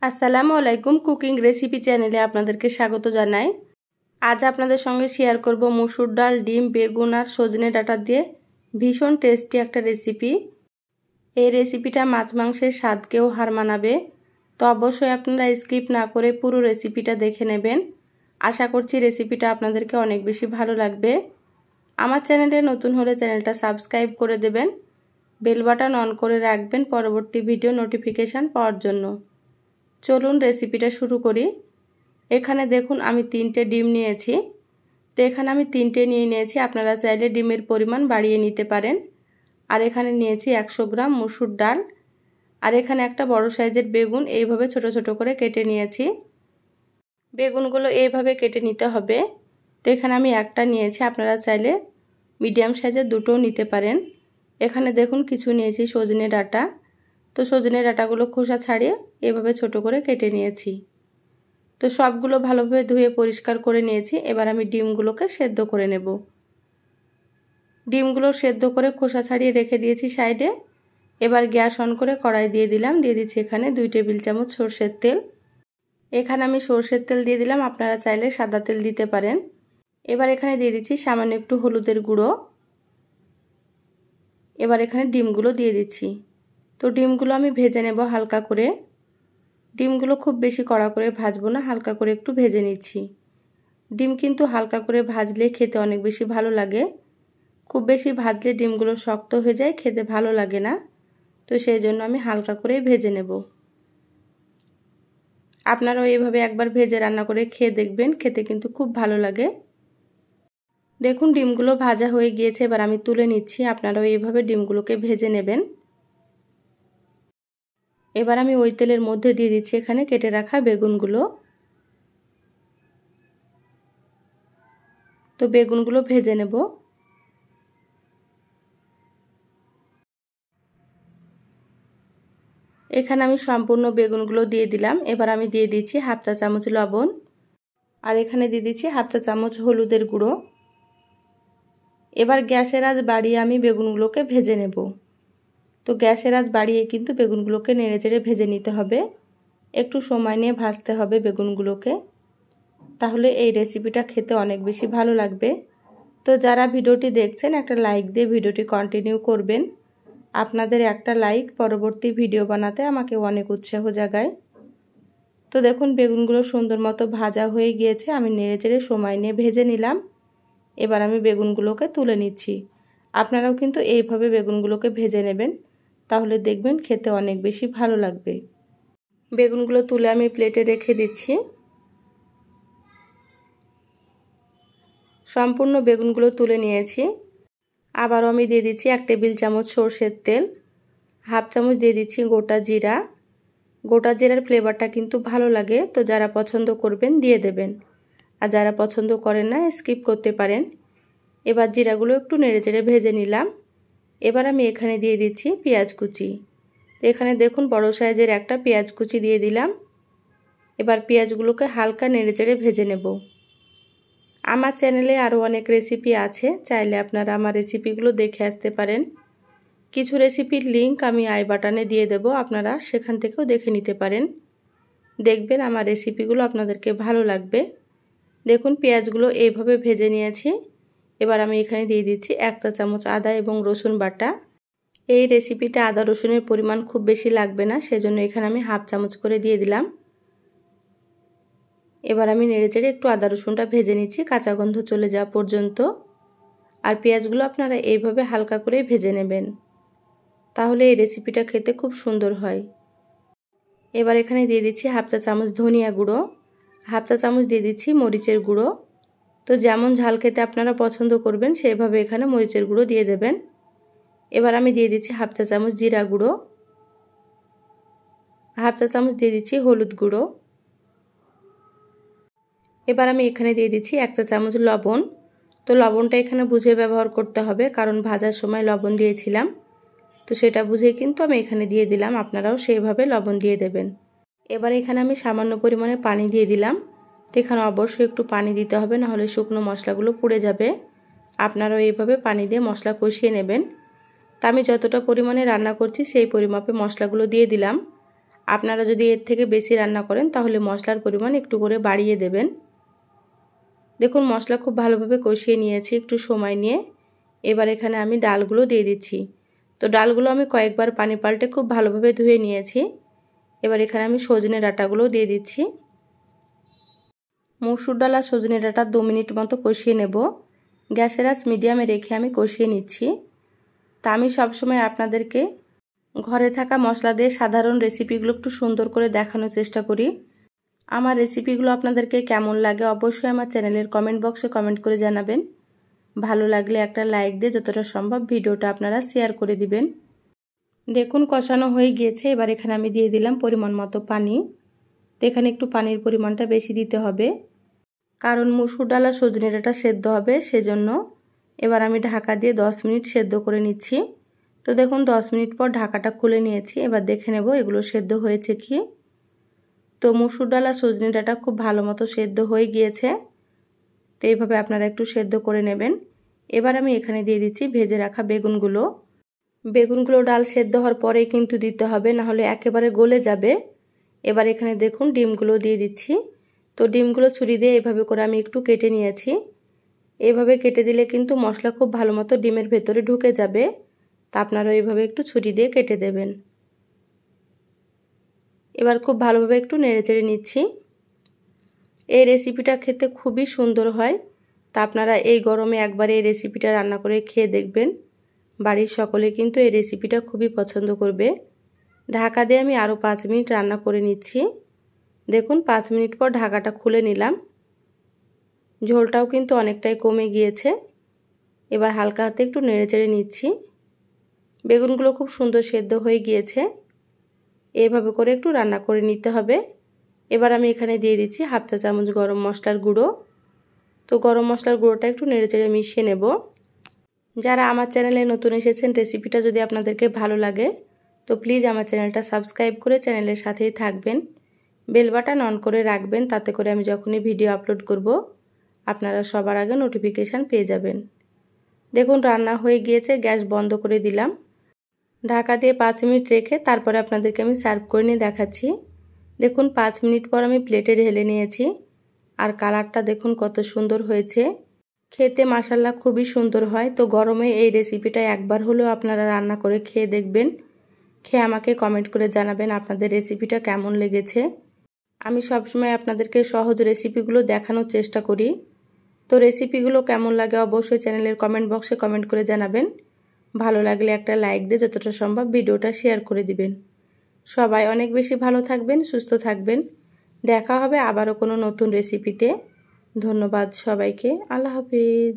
আসসালামু আলাইকুম cooking recipe চ্যানেলে আপনাদেরকে স্বাগত জানাই। আজ আপনাদের সঙ্গে শেয়ার করব মসুর ডাল, ডিম, বেগুন আর সজনে ডাঁটা দিয়ে ভীষণ টেস্টি একটা রেসিপি। এই রেসিপিটা মাছ মাংসের স্বাদকেও হার মানাবে, তো অবশ্যই আপনারা স্কিপ না করে পুরো রেসিপিটা দেখে নেবেন। আশা করছি রেসিপিটা আপনাদেরকে অনেক বেশি ভালো লাগবে। আমার চ্যানেলে নতুন হলে চ্যানেলটা সাবস্ক্রাইব করে দেবেন, বেল বাটন অন করে রাখবেন পরবর্তী ভিডিও নোটিফিকেশান পাওয়ার জন্য। চলুন রেসিপিটা শুরু করি। এখানে দেখুন আমি 3টে ডিম নিয়েছি, তো এখানে আমি 3টে নিয়েছি, আপনারা চাইলে ডিমের পরিমাণ বাড়িয়ে নিতে পারেন। আর এখানে নিয়েছি 100 গ্রাম মসুর ডাল, আর এখানে একটা বড় সাইজের বেগুন এইভাবে ছোট ছোট করে কেটে নিয়েছি। বেগুনগুলো এইভাবে কেটে নিতে হবে। তো এখানে আমি একটা নিয়েছি, আপনারা চাইলে মিডিয়াম সাইজের দুটোও নিতে পারেন। এখানে দেখুন কিছু নিয়েছি সজনে ডাঁটা, তো সজনে ডাঁটাগুলো খোসা ছাড়িয়ে এভাবে ছোট করে কেটে নিয়েছি। তো সবগুলো ভালোভাবে ধুয়ে পরিষ্কার করে নিয়েছি। এবার আমি ডিমগুলোকে সেদ্ধ করে নেব। ডিমগুলো সেদ্ধ করে খোসা ছাড়িয়ে রেখে দিয়েছি সাইডে। এবার গ্যাস অন করে কড়াই দিয়ে দিচ্ছি এখানে 2 টেবিল চামচ সরষের তেল। এখানে আমি সরষের তেল দিয়ে দিলাম, আপনারা চাইলে সাদা তেল দিতে পারেন। এবার এখানে দিয়ে দিচ্ছি সামান্য একটু হলুদের গুঁড়ো। এবার এখানে ডিমগুলো দিয়ে দিচ্ছি। তো ডিমগুলো আমি ভেজে নেব হালকা করে। ডিমগুলো খুব বেশি কড়া করে ভাজবো না, হালকা করে একটু ভেজে নিচ্ছি। ডিম কিন্তু হালকা করে ভাজলে খেতে অনেক বেশি ভালো লাগে। খুব বেশি ভাজলে ডিমগুলো শক্ত হয়ে যায়, খেতে ভালো লাগে না। তো সেই জন্য আমি হালকা করে ভেজে নেব। আপনারাও এইভাবে একবার ভেজে রান্না করে খেয়ে দেখবেন, খেতে কিন্তু খুব ভালো লাগে। দেখুন ডিমগুলো ভাজা হয়ে গিয়েছে, এবার আমি তুলে নিচ্ছি। আপনারাও এইভাবে ডিমগুলোকে ভেজে নেবেন। এবার আমি ওই তেলের মধ্যে দিয়ে দিচ্ছি এখানে কেটে রাখা বেগুনগুলো। তো বেগুনগুলো ভেজে নেব। এখানে আমি সম্পূর্ণ বেগুনগুলো দিয়ে দিলাম। এবার আমি দিয়ে দিচ্ছি হাফ চা চামচ লবণ, আর এখানে দিয়ে দিচ্ছি হাফ চা চামচ হলুদের গুঁড়ো। এবার গ্যাসের আঁচ বাড়িয়ে আমি বেগুনগুলোকে ভেজে নেব। তো গ্যাসের আঁচ বাড়িয়ে কিন্তু বেগুনগুলোকে নেড়েচেড়ে ভেজে নিতে হবে। একটু সময় নিয়ে ভাজতে হবে বেগুনগুলোকে, তাহলে এই রেসিপিটা খেতে অনেক বেশি ভালো লাগবে। তো যারা ভিডিওটি দেখছেন একটা লাইক দিয়ে ভিডিওটি কন্টিনিউ করবেন। আপনাদের একটা লাইক পরবর্তী ভিডিও বানাতে আমাকে অনেক উৎসাহ জাগায়। তো দেখুন বেগুনগুলো সুন্দর মতো ভাজা হয়ে গিয়েছে, আমি নেড়েচেড়ে সময় নিয়ে ভেজে নিলাম। এবার আমি বেগুনগুলোকে তুলে নিচ্ছি। আপনারাও কিন্তু এইভাবে বেগুনগুলোকে ভেজে নেবেন, তাহলে দেখবেন খেতে অনেক বেশি ভালো লাগবে। বেগুনগুলো তুলে আমি প্লেটে রেখে দিচ্ছি। সম্পূর্ণ বেগুনগুলো তুলে নিয়েছি। আবারও আমি দিয়ে দিচ্ছি 1 টেবিল চামচ সরষের তেল, হাফ চামচ দিয়ে দিচ্ছি গোটা জিরা। গোটা জিরার ফ্লেভারটা কিন্তু ভালো লাগে, তো যারা পছন্দ করবেন দিয়ে দেবেন, আর যারা পছন্দ করেন না স্কিপ করতে পারেন। এবার জিরাগুলো একটু নেড়েচেড়ে ভেজে নিলাম। এবার আমি এখানে দিয়ে দিচ্ছি পেঁয়াজ কুচি। তো এখানে দেখুন বড় সাইজের একটা পেঁয়াজ কুচি দিয়ে দিলাম। এবার পেঁয়াজগুলোকে হালকা নেড়েচেড়ে ভেজে নেব। আমার চ্যানেলে আরও অনেক রেসিপি আছে, চাইলে আপনারা আমার রেসিপিগুলো দেখে আসতে পারেন। কিছু রেসিপির লিংক আমি আই বাটনে দিয়ে দেব, আপনারা সেখান থেকেও দেখে নিতে পারেন। দেখবেন আমার রেসিপিগুলো আপনাদেরকে ভালো লাগবে। দেখুন পেঁয়াজগুলো এইভাবে ভেজে নিয়েছি। এবার আমি এখানে দিয়ে দিচ্ছি 1 চা চামচ আদা এবং রসুন বাটা। এই রেসিপিতে আদা রসুনের পরিমাণ খুব বেশি লাগবে না, সেজন্য এখানে আমি হাফ চামচ করে দিয়ে দিলাম। এবার আমি নেড়েচেড়ে একটু আদা রসুনটা ভেজে নিচ্ছি কাঁচা গন্ধ চলে যাওয়া পর্যন্ত। আর পেঁয়াজগুলো আপনারা এইভাবে হালকা করে ভেজে নেবেন, তাহলে এই রেসিপিটা খেতে খুব সুন্দর হয়। এবার এখানে দিয়ে দিচ্ছি হাফ চা চামচ ধনিয়া গুঁড়ো, হাফ চা চামচ দিয়ে দিচ্ছি মরিচের গুঁড়ো। তো যেমন ঝাল খেতে আপনারা পছন্দ করবেন সেইভাবে এখানে মরিচের গুঁড়ো দিয়ে দেবেন। এবার আমি দিয়ে দিচ্ছি হাফ চা চামচ জিরা গুঁড়ো, হাফ চা চামচ দিয়ে দিচ্ছি হলুদ গুঁড়ো। এবার আমি এখানে দিয়ে দিচ্ছি 1 চা চামচ লবণ। তো লবণটা এখানে বুঝে ব্যবহার করতে হবে, কারণ ভাজার সময় লবণ দিয়েছিলাম, তো সেটা বুঝে কিন্তু আমি এখানে দিয়ে দিলাম, আপনারাও সেইভাবে লবণ দিয়ে দেবেন। এবার এখানে আমি সামান্য পরিমাণে পানি দিয়ে দিলাম। তো এখানে অবশ্যই একটু পানি দিতে হবে, নাহলে শুকনো মশলাগুলো পুড়ে যাবে। আপনারাও এইভাবে পানি দিয়ে মশলা কষিয়ে নেবেন। তা আমি যতটা পরিমাণে রান্না করছি সেই পরিমাপে মশলাগুলো দিয়ে দিলাম। আপনারা যদি এর থেকে বেশি রান্না করেন তাহলে মশলার পরিমাণ একটু করে বাড়িয়ে দেবেন। দেখুন মশলা খুব ভালোভাবে কষিয়ে নিয়েছি একটু সময় নিয়ে। এবার এখানে আমি ডালগুলো দিয়ে দিচ্ছি। তো ডালগুলো আমি কয়েকবার পানি পাল্টে খুব ভালোভাবে ধুয়ে নিয়েছি। এবার এখানে আমি সজনে ডাঁটাগুলো দিয়ে দিচ্ছি। মসুর ডাল আর সজনে ডাঁটা 2 মিনিট মতো কষিয়ে নেব। গ্যাসের আঁচ মিডিয়ামে রেখে আমি কষিয়ে নিচ্ছি। তা আমি সবসময় আপনাদেরকে ঘরে থাকা মশলা দিয়ে সাধারণ রেসিপিগুলো একটু সুন্দর করে দেখানোর চেষ্টা করি। আমার রেসিপিগুলো আপনাদেরকে কেমন লাগে অবশ্যই আমার চ্যানেলের কমেন্ট বক্সে কমেন্ট করে জানাবেন। ভালো লাগলে একটা লাইক দিয়ে যতটা সম্ভব ভিডিওটা আপনারা শেয়ার করে দিবেন। দেখুন কষানো হয়ে গিয়েছে। এবার এখানে আমি দিয়ে দিলাম পরিমাণ মতো পানি। তো এখানে একটু পানির পরিমাণটা বেশি দিতে হবে, কারণ মসুর ডাল আর সজনে ডাঁটা সেদ্ধ হবে সেজন্য। এবার আমি ঢাকা দিয়ে 10 মিনিট সেদ্ধ করে নিচ্ছি। তো দেখুন 10 মিনিট পর ঢাকাটা খুলে নিয়েছি। এবার দেখে নেব এগুলো সেদ্ধ হয়েছে কি। তো মসুর ডাল আর সজনে ডাঁটা খুব ভালো মতো সেদ্ধ হয়ে গিয়েছে। তো এইভাবে আপনারা একটু সেদ্ধ করে নেবেন। এবার আমি এখানে দিয়ে দিচ্ছি ভেজে রাখা বেগুনগুলো। বেগুনগুলো ডাল সেদ্ধ হওয়ার পরেই কিন্তু দিতে হবে, না হলে একেবারে গলে যাবে। এবার এখানে দেখুন ডিমগুলো দিয়ে দিচ্ছি। তো ডিমগুলো ছুরি দিয়ে এভাবে করে আমি একটু কেটে নিয়েছি। এইভাবে কেটে দিলে কিন্তু মশলা খুব ভালো মতো ডিমের ভেতরে ঢুকে যাবে। তা আপনারা এইভাবে একটু ছুরি দিয়ে কেটে দেবেন। এবার খুব ভালোভাবে একটু নেড়েচেড়ে নিচ্ছি। এই রেসিপিটা খেতে খুবই সুন্দর হয়। তা আপনারা এই গরমে একবার এই রেসিপিটা রান্না করে খেয়ে দেখবেন। বাড়ির সকলে কিন্তু এই রেসিপিটা খুবই পছন্দ করবে। ঢাকা দিয়ে আমি আরও 5 মিনিট রান্না করে নিচ্ছি। দেখুন 5 মিনিট পর ঢাকাটা খুলে নিলাম। ঝোলটাও কিন্তু অনেকটাই কমে গিয়েছে। এবার হালকা হাতে একটু নেড়েচেড়ে নিচ্ছি। বেগুনগুলো খুব সুন্দর সেদ্ধ হয়ে গিয়েছে। এইভাবে করে একটু রান্না করে নিতে হবে। এবার আমি এখানে দিয়ে দিচ্ছি 1/2 চা চামচ গরম মশলার গুঁড়ো। তো গরম মশলার গুঁড়োটা একটু নেড়েচেড়ে মিশিয়ে নেব। যারা আমার চ্যানেলে নতুন এসেছেন রেসিপিটা যদি আপনাদেরকে ভালো লাগে তো প্লিজ আমার চ্যানেলটা সাবস্ক্রাইব করে চ্যানেলের সাথেই থাকবেন। বেল বাটন অন করে রাখবেন, তাতে করে আমি যখনই ভিডিও আপলোড করব আপনারা সবার আগে নোটিফিকেশান পেয়ে যাবেন। দেখুন রান্না হয়ে গিয়েছে, গ্যাস বন্ধ করে দিলাম। ঢাকা দিয়ে 5 মিনিট রেখে তারপরে আপনাদেরকে আমি সার্ভ করে নিয়ে দেখাচ্ছি। দেখুন 5 মিনিট পর আমি প্লেটে ঢেলে নিয়েছি। আর কালারটা দেখুন কত সুন্দর হয়েছে। খেতে মাশাআল্লাহ খুবই সুন্দর হয়। তো গরমে এই রেসিপিটা একবার হলেও আপনারা রান্না করে খেয়ে দেখবেন। খেয়ে আমাকে কমেন্ট করে জানাবেন আপনাদের রেসিপিটা কেমন লেগেছে। আমি সবসময় আপনাদেরকে সহজ রেসিপিগুলো দেখানোর চেষ্টা করি। তো রেসিপিগুলো কেমন লাগে অবশ্যই চ্যানেলের কমেন্ট বক্সে কমেন্ট করে জানাবেন। ভালো লাগলে একটা লাইক দিয়ে যতটা সম্ভব ভিডিওটা শেয়ার করে দিবেন। সবাই অনেক বেশি ভালো থাকবেন, সুস্থ থাকবেন। দেখা হবে আবারও কোনো নতুন রেসিপিতে। ধন্যবাদ সবাইকে। আল্লাহ হাফেজ।